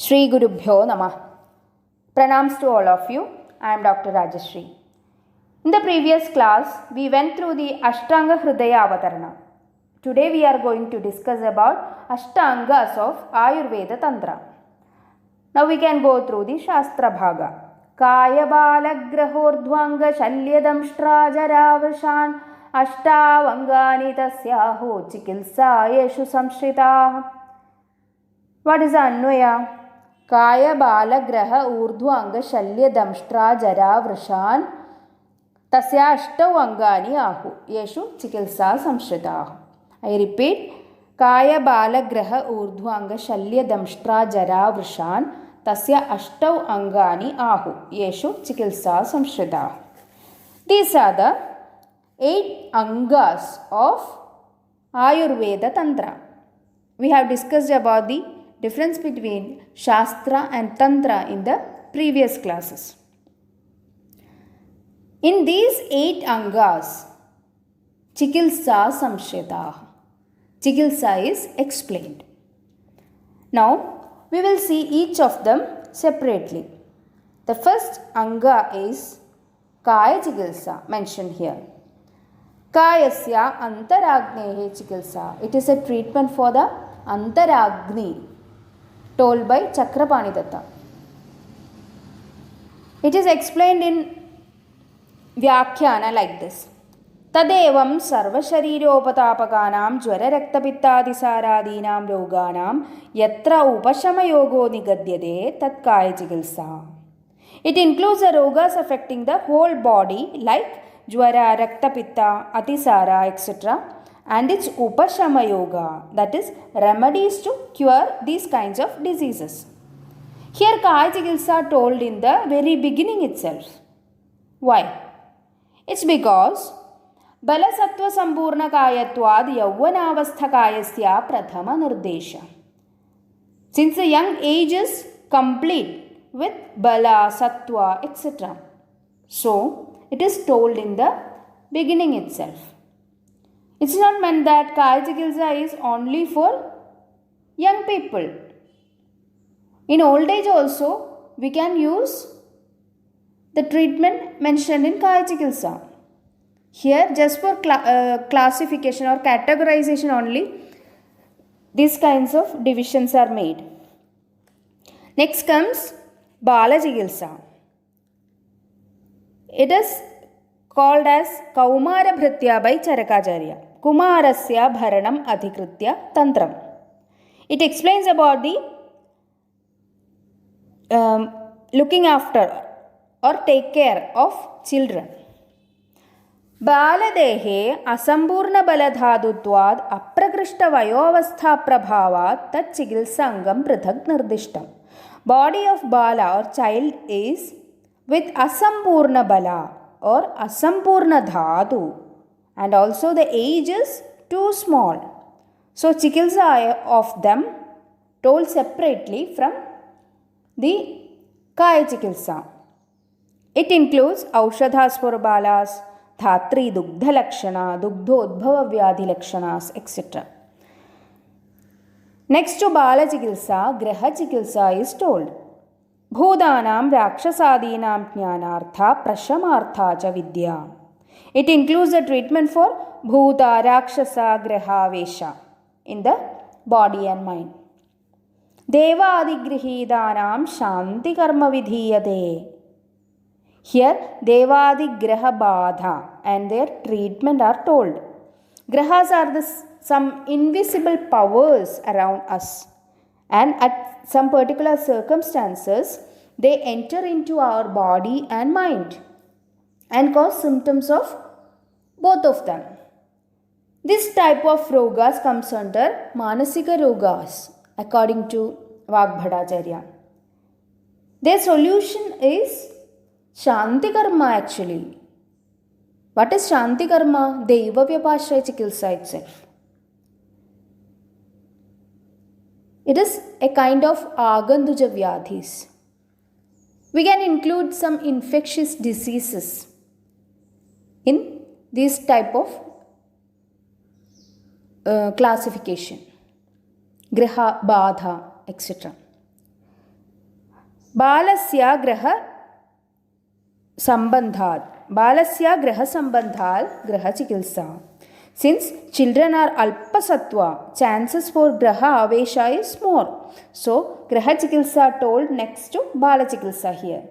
Shri Gurubhyo Namah. Pranams to all of you. I am Dr. Rajasree. In the previous class, we went through the Ashtangahridaya avatarana. Today we are going to discuss about Ashtangas of Ayurveda Tantra. Now we can go through the Shastra Bhaga. Kaya balagrahordhvanga shalyadamshtrajaravrishan ashtavangani tasyaho chikitsa yeshu samshritaah. What is the Anvaya? Kaya balagraha urdhvanga shalyadamshtra jara vrishan tasya ashtavangani ahu yeshu chikitsa samshritaah. I repeat. Kaya balagraha urdhvanga shalyadamshtra jara vrishan tasya ashtavangani ahu yeshu chikitsa samshritaah. These are the 8 angas of Ayurveda Tantra. We have discussed about the difference between Shastra and Tantra in the previous classes. In these 8 angas, chikitsa samshritaah. Chikitsa is explained. Now, we will see each of them separately. The first anga is Kaya chikitsa, mentioned here. Kayasya antaragnehe chikitsa. It is a treatment for the antaragni, told by Chakrapani Datta. It is explained in Vyakhyana like this. Tadevam sarvashariropatapakanam jvara raktapittadisaradinam roganam yatra upashamayogo nigadyade tat kaya chikitsa. It includes the rogas affecting the whole body like jvara, raktapitta, atisara, etc. and its upashama yoga, that is remedies to cure these kinds of diseases. Here kaya chikitsa told in the very beginning itself. Why? It's because Balasattva Sampurna Kayatvad Yauvanavastha Kayasya Prathama Nirdesha. Since the young age is complete with Bala, Sattva, etc. So, it is told in the beginning itself. It's not meant that Kaya Chikitsa is only for young people. In old age also, we can use the treatment mentioned in Kaya Chikitsa. Here, just for classification or categorization only, these kinds of divisions are made. Next comes Bala Chikitsa. It is called as Kaumara Bhritya by Charakacharya. Kumarasya Bharanam Adhikritya Tantram. It explains about the looking after or take care of children. Baladehe asambhurna baladhadutvad aprakrishta vayovastha prabhavat tat chikitsangam prithak nirdishtam. Body of Bala or child is with asambhurna bala or asambhurna dhatu, and also the age is too small. So chikitsa of them told separately from the Kaya chikitsa. It includes Aushadhas for Balas, Dhatri Dugdha Lakshana, Dugdhodbhava Vyadhi Lakshanas, etc. Next to Bala Chikitsa, Graha Chikitsa is told. Bhudanam Rakshasadinam Jnanartha Prashamartha cha Vidya. It includes the treatment for Bhuta, Rakshasa, Graha, Vesha in the body and mind. Deva Adigrihidhanam Shanti Karma Vidhiyate. Here, Devadi Graha Badha and their treatment are told. Grahas are some invisible powers around us, and at some particular circumstances, they enter into our body and mind and cause symptoms of both of them. This type of rogas comes under Manasika rogas, according to Vagbhadacharya. Their solution is Shanti Karma actually. What is Shanti Karma? Deva Vyapashraya Chikitsa itself. It is a kind of Aganduja Vyadhis. We can include some infectious diseases in this type of classification. Griha, Badha, etc. बालस्य गृहसम्बन्धात् गृहचिकित्सा. Since children are alpasattva, chances for graha avesha is more. So, graha chikitsa told next to bala chikitsa here.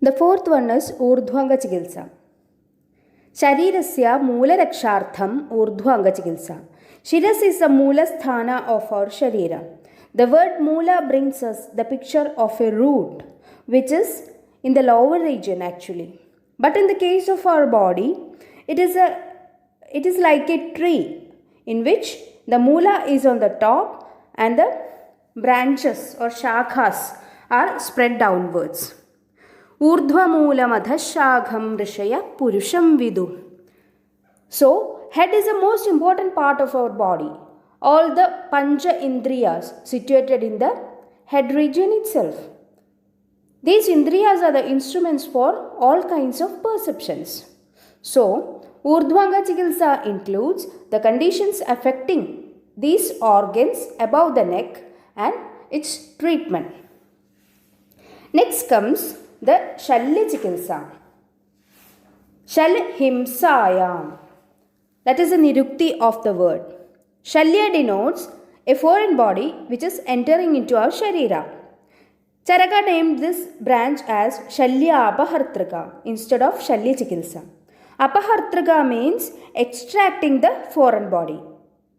The fourth one is urdhvanga chikitsa. Sharirasya moola rakshartham urdhvanga chikitsa. Shiras is the moola sthana of our sharira. The word moola brings us the picture of a root, which is in the lower region actually. But in the case of our body, it is like a tree in which the moola is on the top and the branches or shakhas are spread downwards. Urdhva moolam adhashakham rishaya purusham vidu. So, head is the most important part of our body. All the pancha indriyas situated in the head region itself. These indriyas are the instruments for all kinds of perceptions. So, urdhvanga chikitsa includes the conditions affecting these organs above the neck and its treatment. Next comes the shalya chikitsa. Shal himsayam. That is the nirukti of the word. Shalya denotes a foreign body which is entering into our sharira. Charaka named this branch as Shalya Apahartrika instead of Shalya Chikitsa. Apahartrika means extracting the foreign body.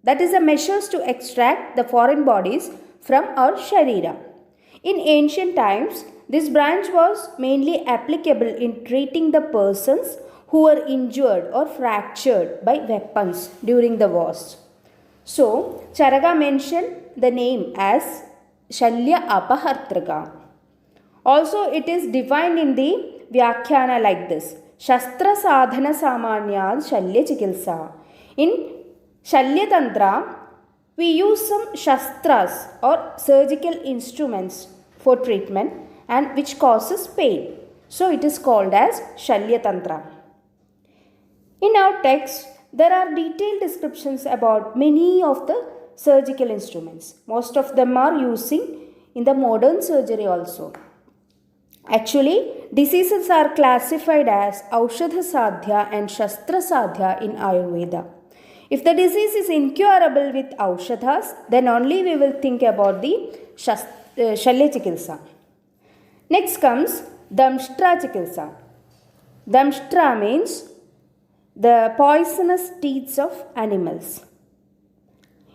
That is the measures to extract the foreign bodies from our sharira. In ancient times, this branch was mainly applicable in treating the persons who were injured or fractured by weapons during the wars. So, Charaka mentioned the name as Shalya Apahartrika. Also, it is defined in the Vyakhyana like this. Shastra Sadhana Samanyad Shalya Chikitsa. In Shalya Tantra, we use some shastras or surgical instruments for treatment and which causes pain. So, it is called as Shalya Tantra. In our text, there are detailed descriptions about many of the surgical instruments. Most of them are using in the modern surgery also. Actually, diseases are classified as Aushadha Sadhya and Shastra Sadhya in Ayurveda. If the disease is incurable with Aushadhas, then only we will think about the Shalya Chikitsa. Next comes Damshtra Chikitsa. Damshtra means the poisonous teats of animals.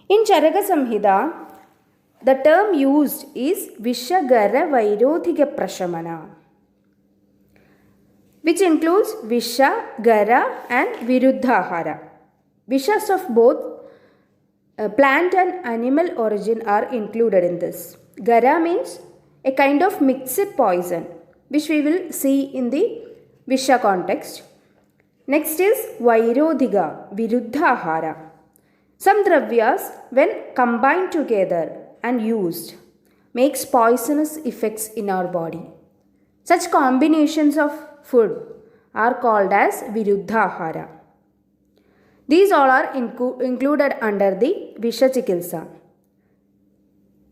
In Charaka Samhita, the term used is Vishagara Vairodhika Prashamana, which includes Visha, Gara and Viruddhahara. Vishas of both plant and animal origin are included in this. Gara means a kind of mixed poison, which we will see in the Visha context. Next is Vairodhika, Viruddhahara. Some dravyas, when combined together and used, makes poisonous effects in our body. Such combinations of food are called as Viruddhahara. These all are included under the Visha Chikitsa.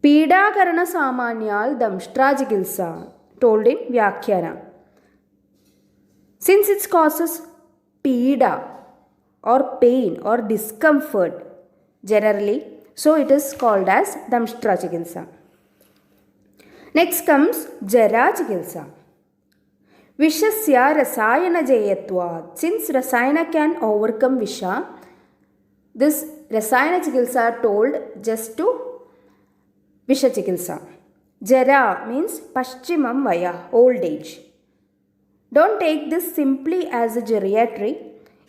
Pida Karana Samanyal Damshtra Chikitsa told in Vyakhyana. Since it causes pida or pain or discomfort generally, so it is called as Damshtra Chikitsa. Next comes Jara Chikitsa. Vishasya Rasayana Jayatvad. Since Rasayana can overcome Visha, this Rasayana Chikitsa told just to Visha Chikitsa. Jara means Paschimam Vaya, old age. Don't take this simply as a geriatric.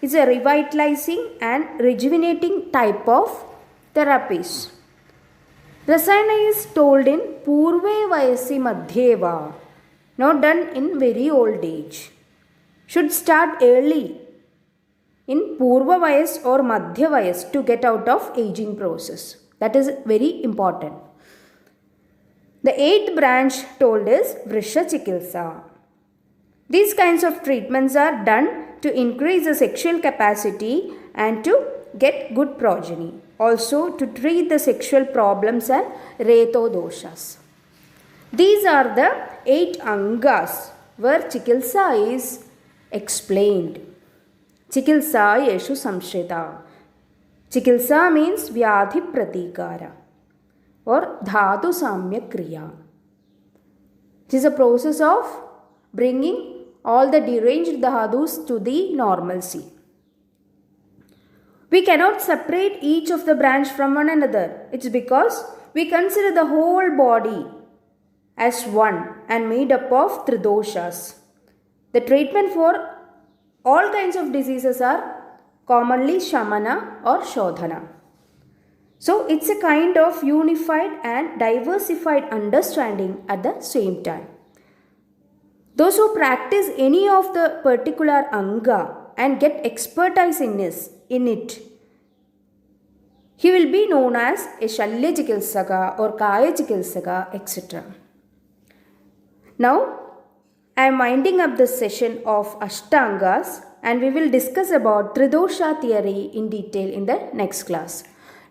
It's a revitalizing and rejuvenating type of therapies. Rasayana is told in Purve Vayasi Madhyeva, not done in very old age. Should start early in Purva Vayas or Madhya Vayas to get out of aging process. That is very important. The eighth branch told is Vrisha Chikitsa. These kinds of treatments are done to increase the sexual capacity and to get good progeny. also to treat the sexual problems and reto doshas. These are the 8 angas where chikitsa is explained. Chikitsa yeshu samshrita. Chikitsa means vyadhi pratikara or dhatu samyak kriya. It is a process of bringing all the deranged dhadus to the normalcy. We cannot separate each of the branch from one another. It's because we consider the whole body as one and made up of tridoshas. The treatment for all kinds of diseases are commonly shamana or shodhana. So it's a kind of unified and diversified understanding at the same time. Those who practice any of the particular anga and get expertise in it, he will be known as a Shalya Chikitsaka or Kaya Chikitsaka, etc. Now, I am winding up this session of Ashtangas and we will discuss about Tridosha theory in detail in the next class.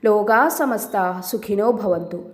Loga samasta sukhino bhavantu.